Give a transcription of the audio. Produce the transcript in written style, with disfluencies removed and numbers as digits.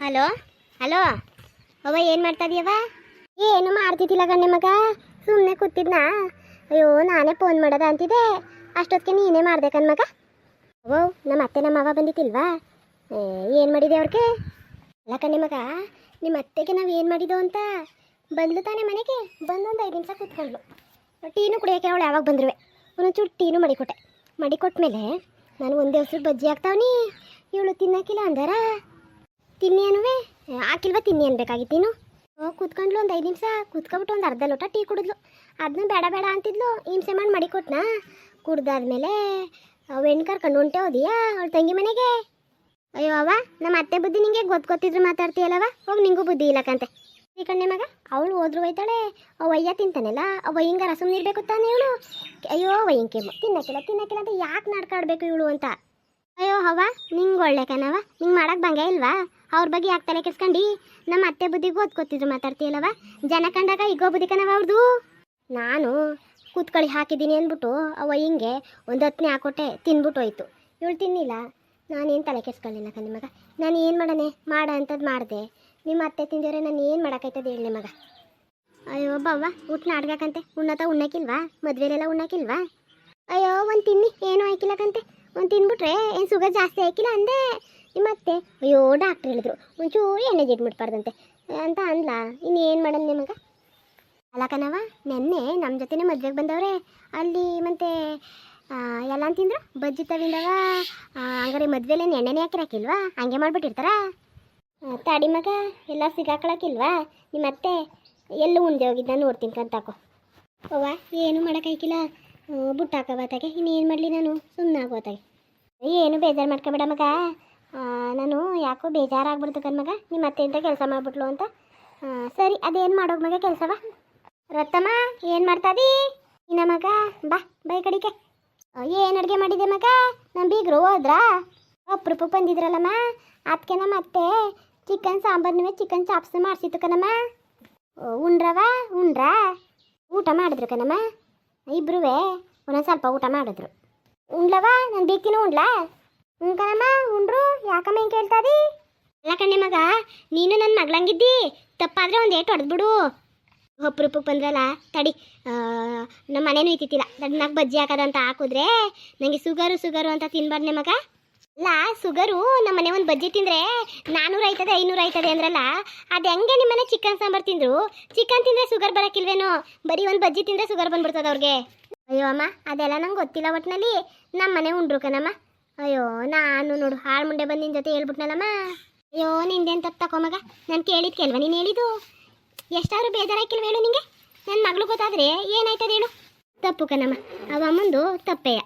Hello hello ಅವ್ವ ಏನು ಮಾಡ್ತಾ ಇದೀಯವ್ವ? ಏನು ಮಾಡ್ತಿದ್ದಿಲ್ಲ ಗಣ್ಯ ಮಗ, ಸುಮ್ಮನೆ ಕೂತಿದ್ನಾ. ಅಯ್ಯೋ ನಾನೇ ಫೋನ್ ಮಾಡೋದ ಅಂತಿದ್ದೆ, ಅಷ್ಟೊತ್ತಿಗೆ ನೀನೇ ಮಾಡ್ದೆ ಕಣ್ಮಗ. ಅವ್ವ ನಮ್ಮ ಅತ್ತೆ ನಮ್ಮ ಮಾವ ಬಂದಿತ್ತಿಲ್ವಾ? ಏನು ಮಾಡಿದೆ ಅವ್ರಿಗೆ? ಅಲ್ಲ ಕಣ್ಯ ಮಗ, ನಿಮ್ಮ ಅತ್ತೆಗೆ ನಾವು ಏನು ಮಾಡಿದೋ ಅಂತ ಬಂದ್ಲು ತಾನೇ ಮನೆಗೆ. ಬಂದೊಂದು 5 ನಿಮಿಷ ಕೂತ್ಕೊಂಡ್ಲು. ಟೀನು ಕುಡಿಯೋಕೆ ಅವಳು ಯಾವಾಗ ಬಂದ್ರುವೆ ಒಂದೊಂಚೂರು ಟೀನು ಮಡಿಕೊಟ್ಮೇಲೆ ನಾನು ಒಂದೇ ಹೊಸರು ಬಜ್ಜಿ ಹಾಕ್ತಾವನಿ. ಇವಳು ತಿನ್ನೋಕ್ಕಿಲ್ಲ ಅಂದಾರ, ತಿನ್ನಿ ಅನ್ನುವೆ ಹಾಕಿಲ್ವ ತಿನ್ನಿ ಅನ್ಬೇಕಾಗಿತ್ತು. ನೀನು ಕೂತ್ಕೊಂಡ್ಲು ಒಂದು 5 ನಿಮಿಷ ಕೂತ್ಕೊಬಿಟ್ಟು ಒಂದು ಅರ್ಧ ಲೋಟ ಟೀ ಕುಡಿದ್ಲು. ಅದನ್ನ ಬೇಡ ಬೇಡ ಅಂತಿದ್ಲು, ಹಿಂಸೆ ಮಾಡಿ ಮಡಿಕೊಟ್ನಾ. ಕುಡ್ದಾದ್ಮೇಲೆ ಹೆಣ್ಣು ಕರ್ಕೊಂಡು ಹೊಂಟೆ ಹೋದಿಯಾ ಅವಳು ತಂಗಿ ಮನೆಗೆ. ಅಯ್ಯೋ ಅವ್ವ, ನಮ್ಮ ಅತ್ತೆ ಬುದ್ಧಿ ನಿಂಗೆ ಗೊತ್ತಿದ್ರು ಮಾತಾಡ್ತೀಯಲ್ಲವ, ಹೋಗಿ ನಿಂಗೂ ಬುದ್ಧಿ ಇಲ್ಲಕ್ಕಂತೆ. ಈ ಕಣ್ಣೆ ಮಗ, ಅವಳು ಹೋದ್ರು ಹೋಯ್ತಾಳೆ, ಅವಯ್ಯ ತಿಂತಾನೆಲ್ಲ, ಅವಯ್ಯಂಗಾರ ಸುಮ್ಮನೆ ಇರಬೇಕು ತಾನೆ ಇವಳು. ಅಯ್ಯೋ ಅವಯ್ಯಂಗೆ ತಿನ್ನಕ್ಕಿಲ್ಲ ಅಂತ ಯಾಕೆ ನಾಡ್ಕಾಡ್ಬೇಕು ಇವಳು ಅಂತ. ಅಯ್ಯೋ ಅವ್ವ, ನಿಂಗೆ ಒಳ್ಳೆ ಕಣವ, ನಿಂಗೆ ಮಾಡಕ್ಕೆ ಬಂಗೆ ಇಲ್ವಾ? ಅವ್ರ ಬಗ್ಗೆ ಯಾಕೆ ತಲೆ ಕೆಡ್ಸ್ಕೊಂಡು ನಮ್ಮ ಅತ್ತೆ ಬುದ್ಧಿಗೂ ಗೊತ್ತಿದ್ರು ಮಾತಾಡ್ತೀಯಲ್ಲವ. ಜನ ಕಂಡಾಗ ಈಗೋ ಬುದ್ಧಿ ಕಣವ ಅವ್ರದ್ದು. ನಾನು ಕೂತ್ಕೊಳ್ಳಿ ಹಾಕಿದ್ದೀನಿ ಅಂದ್ಬಿಟ್ಟು ಅವಯ್ಯಂಗೆ ಒಂದು 10ನೇ ಹಾಕೊಟ್ಟೆ, ತಿನ್ಬಿಟ್ಟು ಹೋಯ್ತು. ಇವಳು ತಿನ್ನಿಲ್ಲ, ನಾನೇನು ತಲೆ ಕೆಡ್ಸ್ಕೊಳ್ಳಿಲ್ಲ ಕಣೆ ಮಗ. ನಾನು ಏನು ಮಾಡ ಅಂಥದ್ದು ಮಾಡಿದೆ. ನಿಮ್ಮ ಅತ್ತೆ ತಿಂದಿದ್ರೆ ನಾನು ಏನು ಮಾಡೋಕ್ಕಾಯ್ತದೆ ಹೇಳಿ ಮಗ. ಅಯ್ಯೋ ಬವ್ವ, ಊಟ ನಾಡ್ಗಕ್ಕಂತೆ, ಉಣ್ಣಕ್ಕಿಲ್ವಾ? ಮದುವೆಲೆಲ್ಲ ಉಣ್ಣಕ್ಕಿಲ್ವಾ? ಅಯ್ಯೋ ಒಂದು ತಿನ್ನಿ, ಏನೂ ಆಯ್ಕಿಲ್ಲಕ್ಕಂತೆ. ಒಂದು ತಿನ್ಬಿಟ್ರೆ ಏನು ಸುಗರ್ ಜಾಸ್ತಿ ಆಯ್ಕಿಲ್ಲ ಅಂದೆ. ನಿಮ್ಮ ಅತ್ತೆ ಅಯ್ಯೋ ಡಾಕ್ಟ್ರ್ ಹೇಳಿದ್ರು ಒಂಚೂರು ಎಣ್ಣೆ ಜಿಡ್ಬಿಟ್ಬಾರ್ದಂತೆ ಅಂತ ಅಂದ್ಲ. ಇನ್ನೇನು ಮಾಡೋಣ ನಿಮಗ? ಅಲ್ಲ ಕಣವ, ನೆನ್ನೆ ನಮ್ಮ ಜೊತೆನೇ ಮದುವೆಗೆ ಬಂದವ್ರೆ ಅಲ್ಲಿ. ಮತ್ತೆ ಎಲ್ಲ ಅಂತಂದ್ರು ಬಜ್ಜಿ ತಗೊಂಡವ. ಹಂಗಾರೆ ಮದುವೆಲೇನು ಎಣ್ಣೆನೇ ಹಾಕಿರಾಕಿಲ್ವಾ? ಹಂಗೆ ಮಾಡ್ಬಿಟ್ಟಿರ್ತಾರ. ತಾಡಿ ಮಗ, ಎಲ್ಲ ಸಿಗಾಕೊಳಕಿಲ್ವಾ? ನಿಮ್ಮ ಅತ್ತೆ ಎಲ್ಲೂ ಮುಂದೆ ಹೋಗಿದ್ದ ನೋಡ್ತೀನಿ ಕಂತಾಕೋ. ಅವ್ವ ಏನು ಮಾಡೋಕ್ಕಾಯ್ಕಿಲ್ಲ, ಬುಟ್ಟಾಕೋಬತ್ತಾಗೆ. ಇನ್ನೇನು ಮಾಡಲಿ, ನಾನು ಸುಮ್ಮನೆ ಆಗೋತಾಗೆ. ಏನು ಬೇಜಾರು ಮಾಡ್ಕೊಬೇಡ ಮಗ. ನಾನು ಯಾಕೋ ಬೇಜಾರಾಗ್ಬಿಡ್ತು ಕಣ್ಮಗ, ನಿಮ್ಮ ಅತ್ತೆಯಿಂದ ಕೆಲಸ ಮಾಡಿಬಿಟ್ಲು ಅಂತ. ಸರಿ, ಅದೇನು ಮಾಡೋಗ ಮಗ ಕೆಲಸವ? ರತ್ತಮ್ಮ ಏನು ಮಾಡ್ತಾದಿ? ಇನ್ನ ಮಗ ಬಾ ಬೈ ಕಡಿಕೆ. ಏನು ಅಡುಗೆ ಮಾಡಿದೆ ಮಗ? ನಮ್ಮ ಬೀಗರು ಹೋದ್ರಾ? ಅಪ್ರೂಪ ಬಂದಿದ್ರಲ್ಲಮ್ಮ, ಅದಕ್ಕೆ ನಮ್ಮ ಅತ್ತೆ ಚಿಕನ್ ಸಾಂಬಾರ್ನೂ ಚಿಕನ್ ಚಾಪ್ಸ್ ಮಾಡಿಸಿತ್ತು ಕಣಮ್ಮ. ಉಂಡ್ರಾ ಊಟ ಮಾಡಿದ್ರು ಕಣಮ್ಮ. ಇಬ್ರೂ ಒಂದೊಂದು ಸ್ವಲ್ಪ ಊಟ ಮಾಡಿದ್ರು. ಉಂಡ್ಲವ ನಾನು ಬೇಕಿನೂ ಉಂಡ್ಲಾ? ಕಣಮ್ಮ ಉಂಡ್ರು. ಯಾಕಮ್ಮ ಹಿಂಗೆ ಕೇಳ್ತಾದಿ? ಅಲ್ಲ ಕಣ್ಣೆ ಮಗ, ನೀನು ನನ್ನ ಮಗಳಂಗಿದ್ದಿ, ತಪ್ಪಾದರೆ ಒಂದು ಏಟು ಹೊಡೆದ್ಬಿಡು. ಒಪ್ರೂಪಕ್ಕೆ ಬಂದ್ರಲ್ಲ, ತಡಿ ನಮ್ಮ ಮನೇನೂ ಇತ್ತಿತ್ತಿಲ್ಲ, ನಾಲ್ಕು ಬಜ್ಜಿ ಹಾಕೋದಂತ ಹಾಕಿದ್ರೆ ನನಗೆ ಸುಗರು ಅಂತ ತಿನ್ಬಾರ್ನೆ ಮಗ. ಅಲ್ಲ ಸುಗರು, ನಮ್ಮ ಮನೆ ಒಂದು ಬಜ್ಜಿ ತಿಂದರೆ 400 ಆಯ್ತದೆ 500 ಆಯ್ತದೆ ಅಂದ್ರಲ್ಲ, ಅದು ಹೆಂಗೆ ನಿಮ್ಮನೆ ಚಿಕನ್ ಸಾಂಬಾರು ತಿಂದರು? ಚಿಕನ್ ತಿಂದರೆ ಶುಗರ್ ಬರೋಕ್ಕಿಲ್ವೇನೋ? ಬರೀ ಒಂದು ಬಜ್ಜಿ ತಿಂದರೆ ಶುಗರ್ ಬಂದ್ಬಿಡ್ತದೆ ಅವ್ರಿಗೆ. ಅಯ್ಯೋ ಅಮ್ಮ, ಅದೆಲ್ಲ ನಂಗೆ ಗೊತ್ತಿಲ್ಲ. ಒಟ್ಟಿನಲ್ಲಿ ನಮ್ಮ ಮನೆ ಉಂಡ್ರು ಕಣಮ್ಮ. ಅಯ್ಯೋ ನಾನು ನೋಡು ಹಾಳು ಮುಂಡೆ ಬಂದು ನಿನ್ನ ಜೊತೆ ಹೇಳ್ಬಿಟ್ನಲ್ಲಮ್ಮ. ಅಯ್ಯೋ ನಿಂದೇನು ತಪ್ಪು ತಗೋ ಮಗ, ನಾನು ಕೇಳಿದ್ದು ಕೇಳ್ವ ನೀನು ಹೇಳಿದ್ದು? ಎಷ್ಟಾದ್ರೂ ಬೇಜಾರಾಕಿಲ್ವ ಹೇಳು ನಿಂಗೆ? ನನ್ನ ಮಗಳು ಗೊತ್ತಾದರೆ ಏನಾಯ್ತದೆ ಹೇಳು? ತಪ್ಪು ಕಣಮ್ಮ, ಅವ ಅಮ್ಮಂದು ತಪ್ಪೇಯ.